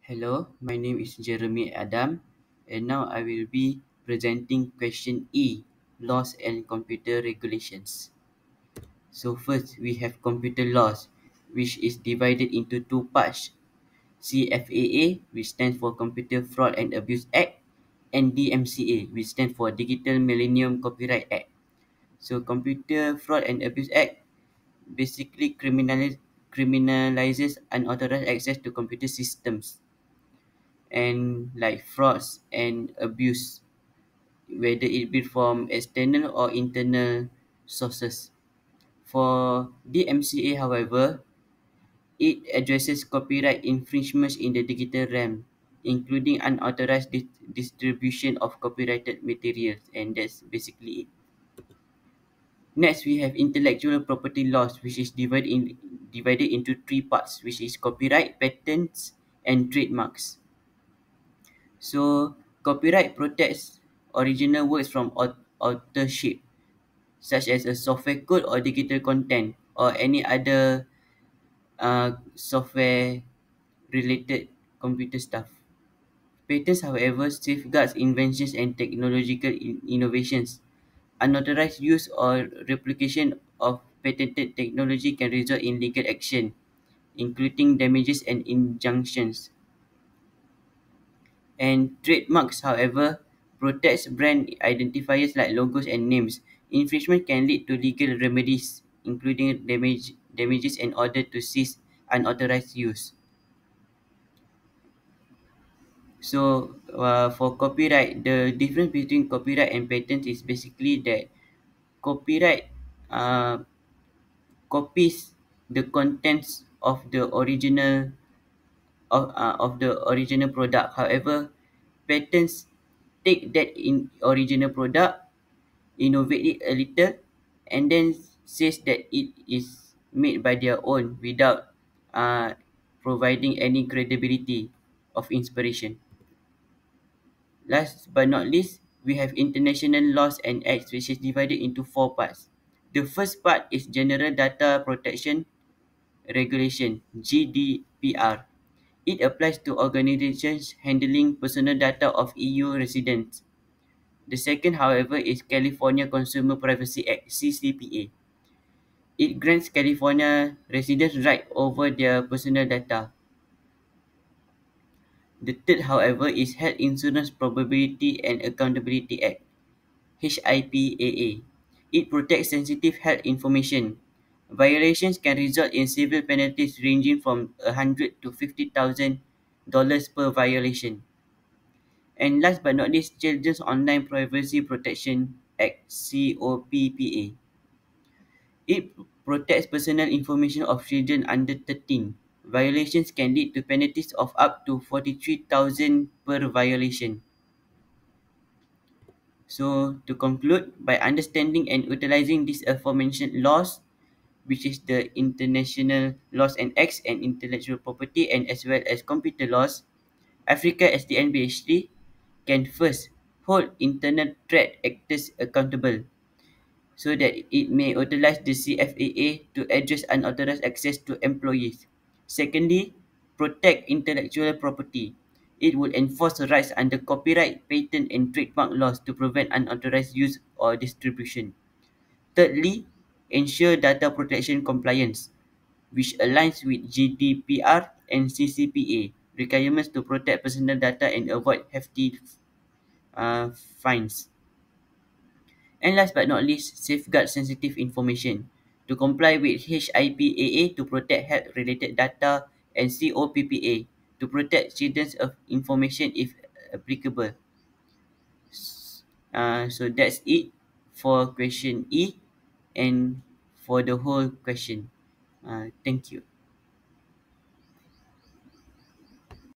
Hello, my name is Jeremy Adam, and now I will be presenting question E, laws and computer regulations. So first, we have computer laws, which is divided into two parts. CFAA, which stands for Computer Fraud and Abuse Act, and DMCA, which stands for Digital Millennium Copyright Act. So Computer Fraud and Abuse Act basically criminalizes unauthorized access to computer systems and like frauds and abuse, whether it be from external or internal sources. For DMCA, however, it addresses copyright infringements in the digital realm, including unauthorized distribution of copyrighted materials, and that's basically it. Next, we have intellectual property laws, which is divided into three parts, which is copyright, patents, and trademarks. So, copyright protects original works from authorship, such as a software code or digital content or any other software related computer stuff. Patents, however, safeguards inventions and technological innovations. Unauthorized use or replication of patented technology can result in legal action, including damages and injunctions. And trademarks, however, protects brand identifiers like logos and names. Infringement can lead to legal remedies, including damages and order to cease unauthorized use. So, for copyright, the difference between copyright and patent is basically that copyright uh, copies the contents of the original product. However, patents take that in original product, innovate it a little, and then says that it is made by their own without uh, providing any credibility of inspiration. Last but not least, we have international laws and acts, which is divided into four parts. The first part is General Data Protection Regulation, GDPR. It applies to organizations handling personal data of EU residents. The second, however, is California Consumer Privacy Act, CCPA. It grants California residents right over their personal data. The third, however, is Health Insurance Probability and Accountability Act, HIPAA. It protects sensitive health information. Violations can result in civil penalties ranging from $100 to $50,000 per violation. And last but not least, Children's Online Privacy Protection Act, COPPA. It protects personal information of children under 13. Violations can lead to penalties of up to 43,000 per violation. So, to conclude, by understanding and utilizing these aforementioned laws, which is the international laws and acts and intellectual property and as well as computer laws, Africa as the NBHD can first hold internal threat actors accountable so that it may utilize the CFAA to address unauthorized access to employees. Secondly, protect intellectual property. It will enforce the rights under copyright, patent, and trademark laws to prevent unauthorized use or distribution. Thirdly, ensure data protection compliance, which aligns with GDPR and CCPA requirements to protect personal data and avoid hefty fines. And last but not least, safeguard sensitive information. To comply with HIPAA to protect health-related data and COPPA to protect children's of information if applicable. So that's it for question E and for the whole question. Thank you.